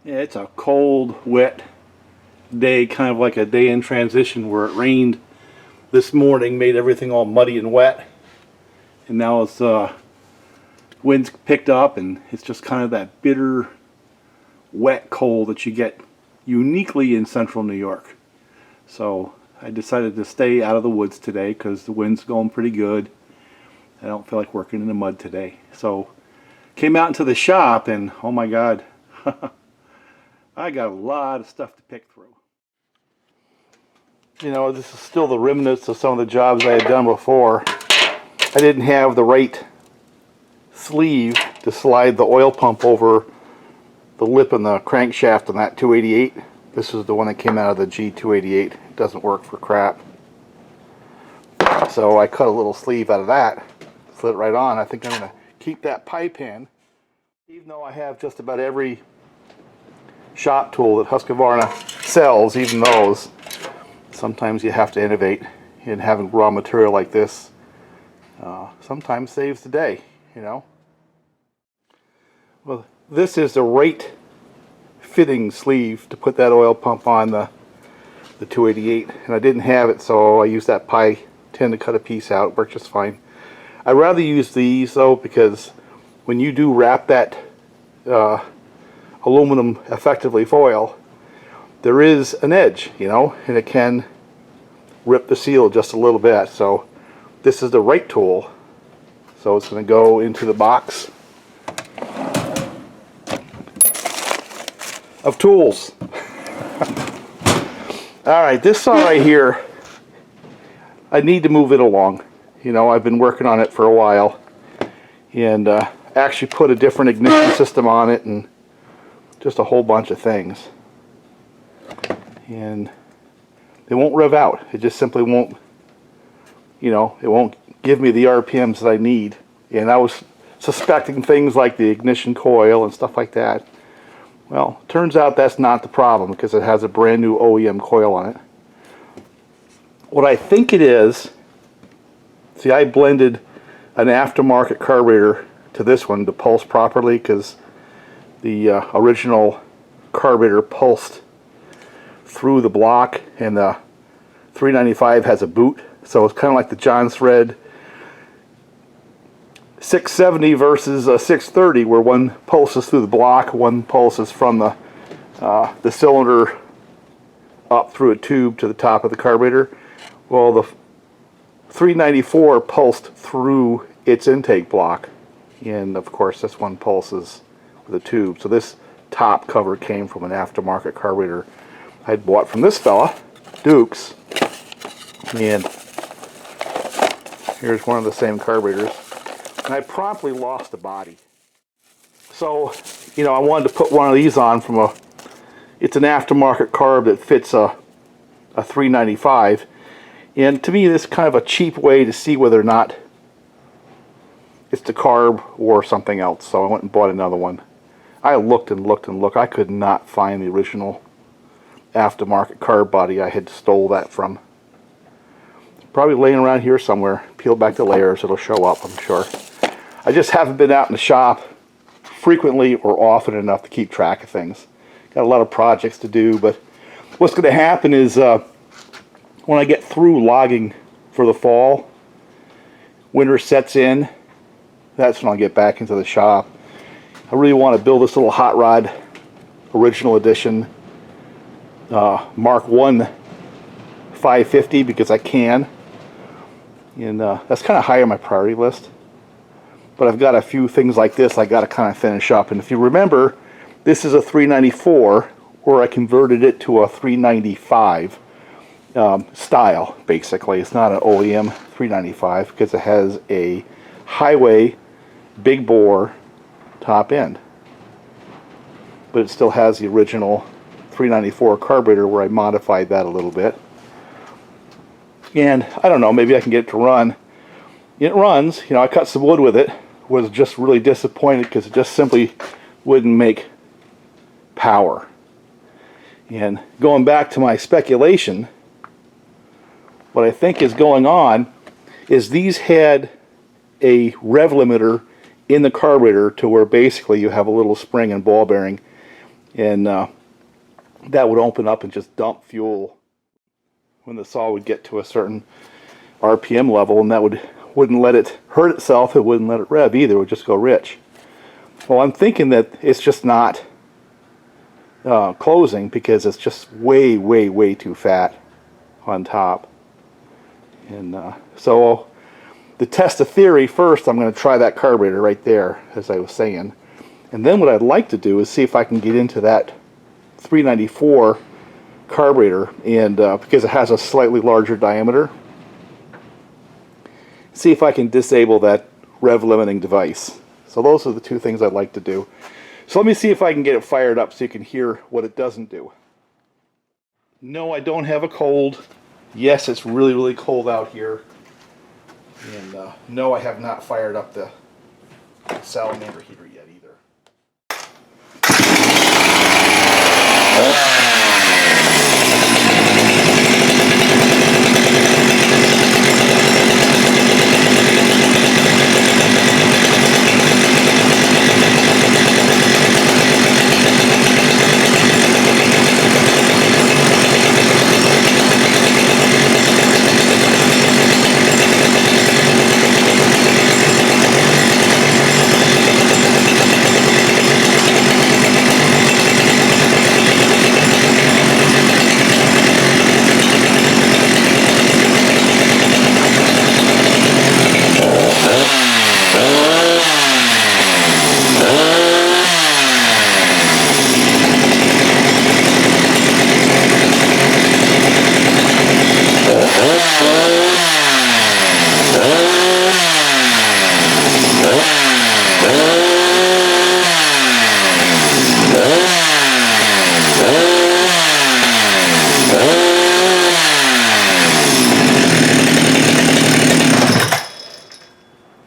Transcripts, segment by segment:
Yeah, it's a cold, wet day, kind of like a day in transition where it rained this morning, made everything all muddy and wet. And now it's winds picked up, and it's just kind of that bitter, wet cold that you get uniquely in central New York. So I decided to stay out of the woods today because the wind's going pretty good. I don't feel like working in the mud today. So came out into the shop, and oh my God, I got a lot of stuff to pick through. You know, this is still the remnants of some of the jobs I had done before. I didn't have the right sleeve to slide the oil pump over the lip and the crankshaft on that 288. This is the one that came out of the G288. It doesn't work for crap. So I cut a little sleeve out of that, slid it right on. I think I'm going to keep that pipe in, even though I have just about every shop tool that Husqvarna sells, even those. Sometimes you have to innovate, and having raw material like this sometimes saves the day, you know. Well, this is the right fitting sleeve to put that oil pump on the 288, and I didn't have it, so I used that pie tin to cut a piece out. It worked just fine. I'd rather use these though, because when you do wrap that aluminum effectively foil, there is an edge, you know, and it can rip the seal just a little bit. So this is the right tool. So it's going to go into the box of tools. Alright, this saw right here, I need to move it along. You know, I've been working on it for a while, and actually put a different ignition system on it and just a whole bunch of things. And it won't rev out. It just simply won't, you know, it won't give me the RPMs that I need. And I was suspecting things like the ignition coil and stuff like that. Well, turns out that's not the problem, because it has a brand new OEM coil on it. What I think it is, see, I blended an aftermarket carburetor to this one to pulse properly, because the original carburetor pulsed through the block, and the 395 has a boot, so it's kind of like the John Thread 670 versus a 630, where one pulses through the block, one pulses from the cylinder up through a tube to the top of the carburetor. Well, the 394 pulsed through its intake block, and of course this one pulses with a tube. So this top cover came from an aftermarket carburetor I'd bought from this fella, Duke's, and here's one of the same carburetors. And I promptly lost the body. So, you know, I wanted to put one of these on from it's an aftermarket carb that fits a 395. And to me, this is kind of a cheap way to see whether or not it's the carb or something else. So I went and bought another one. I looked and looked and looked. I could not find the original aftermarket carb body I had stole that from. Probably laying around here somewhere. Peel back the layers, it'll show up, I'm sure. I just haven't been out in the shop frequently or often enough to keep track of things. Got a lot of projects to do, but what's going to happen is when I get through logging for the fall, winter sets in, that's when I'll get back into the shop. I really want to build this little hot rod original edition Mark 1 550 because I can, and that's kind of high on my priority list. But I've got a few things like this I got to kind of finish up. And if you remember, this is a 394, where I converted it to a 395 style, basically. It's not an OEM 395 because it has a HyWay big bore top end. But it still has the original 394 carburetor where I modified that a little bit. And I don't know, maybe I can get it to run. It runs, you know, I cut some wood with it. Was just really disappointed because it just simply wouldn't make power. And going back to my speculation, what I think is going on is these had a rev limiter in the carburetor to where basically you have a little spring and ball bearing, and that would open up and just dump fuel when the saw would get to a certain RPM level, and that wouldn't let it hurt itself. It wouldn't let it rev either. It would just go rich. Well, I'm thinking that it's just not closing because it's just way too fat on top. And so to test the theory, first I'm going to try that carburetor right there, as I was saying. And then what I'd like to do is see if I can get into that 394 carburetor, and because it has a slightly larger diameter, see if I can disable that rev limiting device. So those are the two things I'd like to do. So let me see if I can get it fired up so you can hear what it doesn't do. No, I don't have a cold. Yes, it's really cold out here. And no, I have not fired up the salamander heater yet either.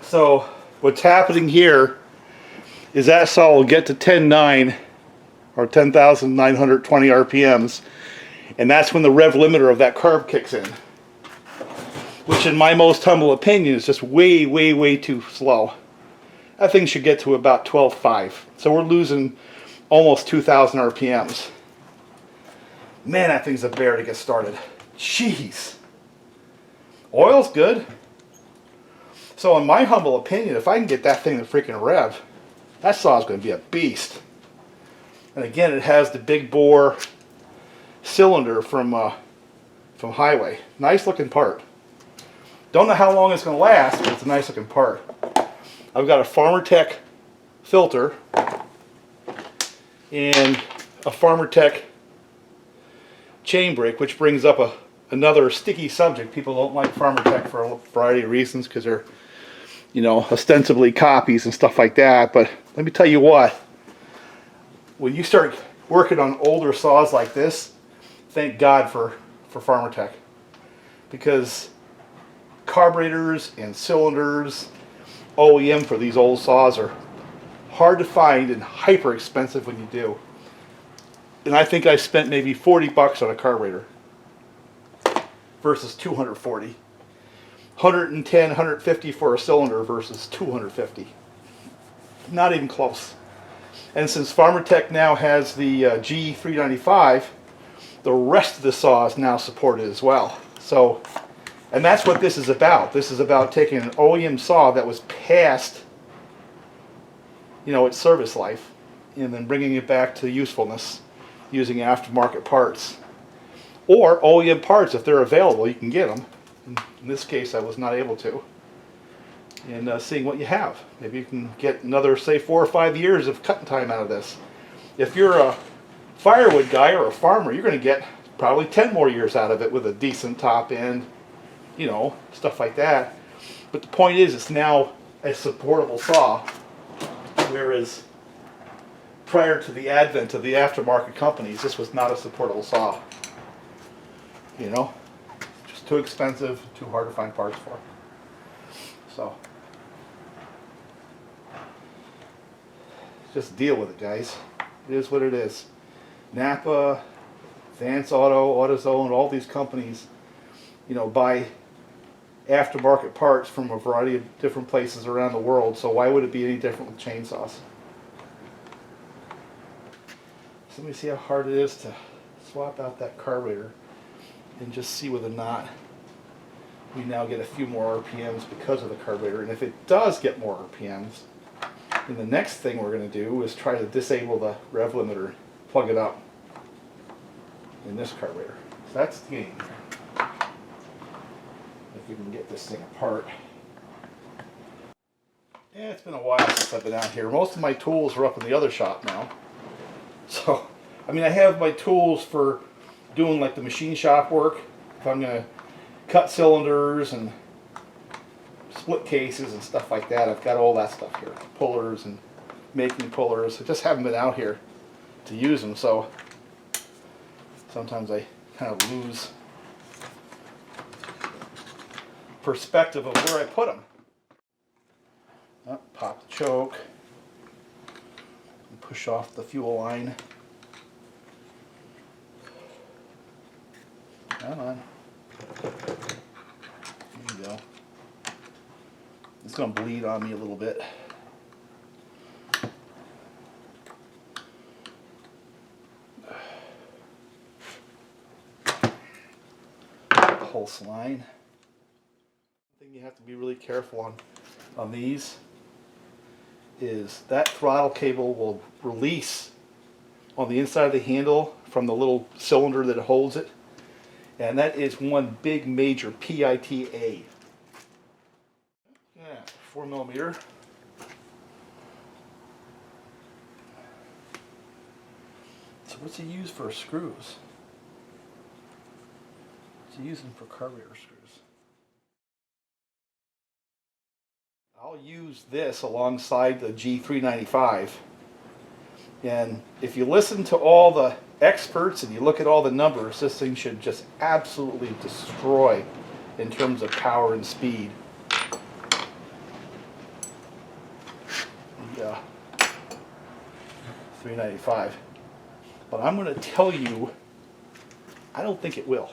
So what's happening here is that saw will get to 10.9 or 10,920 RPMs, and that's when the rev limiter of that carb kicks in, which in my most humble opinion is just way too slow. That thing should get to about 12.5, so we're losing almost 2,000 RPMs. Man, that thing's a bear to get started. Jeez. Oil's good. So in my humble opinion, if I can get that thing to freaking rev, that saw is going to be a beast. And again, it has the big bore cylinder from HyWay. Nice looking part. Don't know how long it's going to last, but it's a nice looking part. I've got a FarmerTech filter and a FarmerTech chain brake, which brings up another sticky subject. People don't like FarmerTech for a variety of reasons because they're, you know, ostensibly copies and stuff like that. But let me tell you what, when you start working on older saws like this, thank God for FarmerTech, because carburetors and cylinders, OEM for these old saws are hard to find and hyper expensive when you do. And I think I spent maybe 40 bucks on a carburetor versus 240. 110, 150 for a cylinder versus 250. Not even close. And since FarmerTech now has the G395, the rest of the saw is now supported as well. So, and that's what this is about. This is about taking an OEM saw that was past, you know, its service life, and then bringing it back to usefulness using aftermarket parts. Or OEM parts, if they're available, you can get them. In this case, I was not able to. And seeing what you have. Maybe you can get another, say, 4 or 5 years of cutting time out of this. If you're a firewood guy or a farmer, you're going to get probably 10 more years out of it with a decent top end, you know, stuff like that. But the point is, it's now a supportable saw, whereas prior to the advent of the aftermarket companies, this was not a supportable saw. You know, just too expensive, too hard to find parts for. So, just deal with it, guys. It is what it is. Napa, Vance Auto, AutoZone, all these companies, you know, buy aftermarket parts from a variety of different places around the world. So why would it be any different with chainsaws? So let me see how hard it is to swap out that carburetor and just see whether or not we now get a few more RPMs because of the carburetor. And if it does get more RPMs, then the next thing we're going to do is try to disable the rev limiter, plug it up in this carburetor. So that's the game. If we can get this thing apart. Yeah, it's been a while since I've been out here. Most of my tools are up in the other shop now. So, I mean, I have my tools for doing like the machine shop work. If I'm going to cut cylinders and split cases and stuff like that, I've got all that stuff here. Pullers and making pullers. I just haven't been out here to use them, so sometimes I kind of lose perspective of where I put them. Oh, pop the choke. And push off the fuel line. Come on. There you go. It's going to bleed on me a little bit. Pulse line. The thing you have to be really careful on these is that throttle cable will release on the inside of the handle from the little cylinder that holds it, and that is one big major PITA. Yeah, 4mm. So what's he use for screws? What's he using for carburetor screws? I'll use this alongside the G395, and if you listen to all the experts and you look at all the numbers, this thing should just absolutely destroy in terms of power and speed. The 395, but I'm going to tell you, I don't think it will.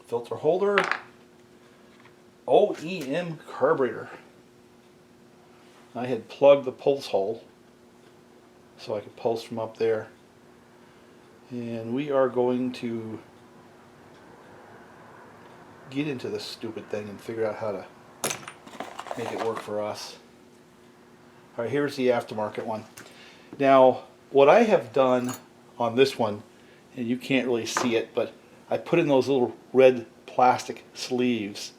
Filter holder, OEM carburetor. I had plugged the pulse hole so I could pulse from up there, and we are going to get into this stupid thing and figure out how to make it work for us. Alright, here's the aftermarket one. Now, what I have done on this one, and you can't really see it, but I put in those little red plastic sleeves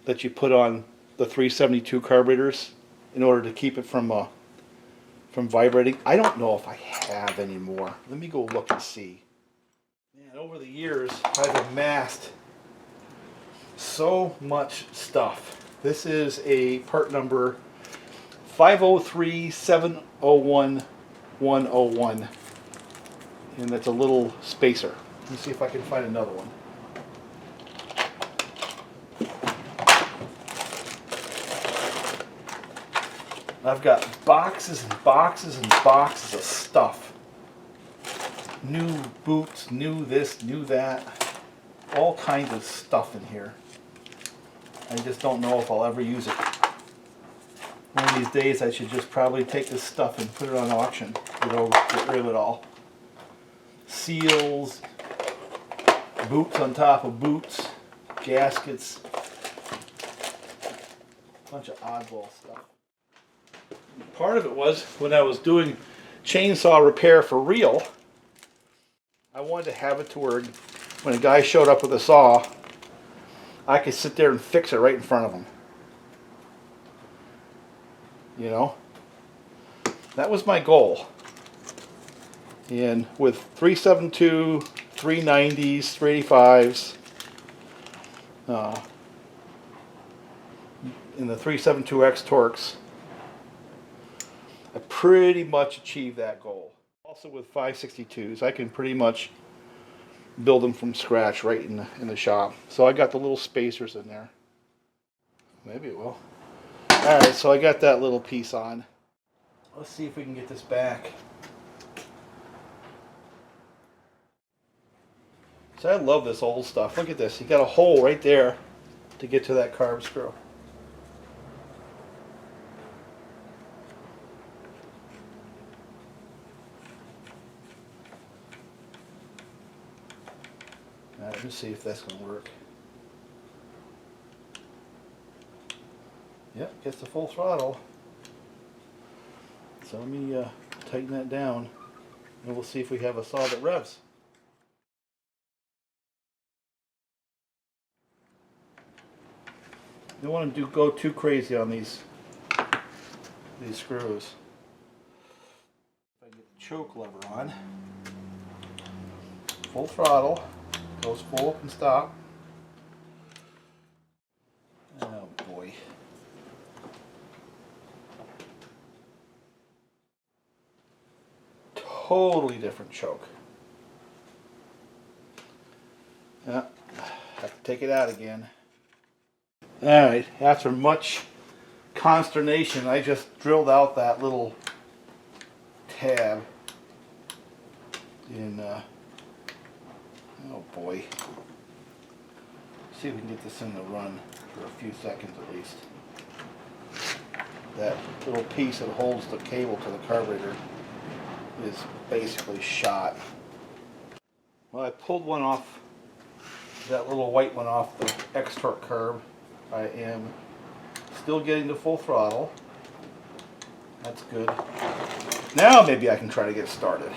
that you put on the 372 carburetors in order to keep it from vibrating. I don't know if I have any more. Let me go look and see. Man, over the years, I've amassed so much stuff. This is a part number 503701101, and that's a little spacer. Let me see if I can find another one. I've got boxes and boxes and boxes of stuff. New boots, new this, new that. All kinds of stuff in here. I just don't know if I'll ever use it. One of these days I should just probably take this stuff and put it on auction. Get rid of it all. Seals, boots on top of boots, gaskets, a bunch of oddball stuff. Part of it was when I was doing chainsaw repair for real, I wanted to have it to where when a guy showed up with a saw, I could sit there and fix it right in front of him. You know? That was my goal. And with 372, 390s, 385s, in the 372X Torx, I pretty much achieved that goal. Also with 562s, I can pretty much build them from scratch right in the shop. So I got the little spacers in there. Maybe it will. Alright, so I got that little piece on. Let's see if we can get this back. So I love this old stuff. Look at this. You got a hole right there to get to that carb screw. Now, let me see if that's going to work. Yep, gets the full throttle. So let me tighten that down, and we'll see if we have a saw that revs. You don't want to go too crazy on these screws. If I get the choke lever on, full throttle, goes full up and stop. Oh boy. Totally different choke. Yeah, have to take it out again. Alright, after much consternation, I just drilled out that little tab in, oh boy. See if we can get this thing to run for a few seconds at least. That little piece that holds the cable to the carburetor is basically shot. Well, I pulled one off, that little white one off the X-Torque carb. I am still getting to full throttle. That's good. Now maybe I can try to get started.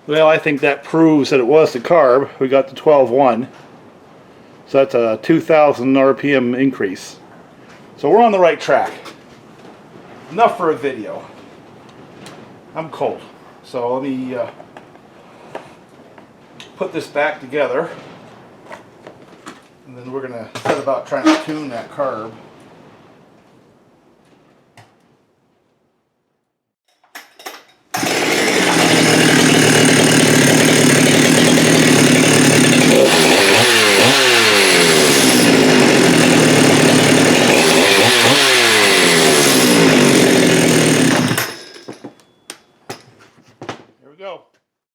Well, I think that proves that it was the carb. We got the 12.1. So that's a 2,000 RPM increase. So we're on the right track. Enough for a video. I'm cold. So let me put this back together. And then we're going to set about trying to tune that carb.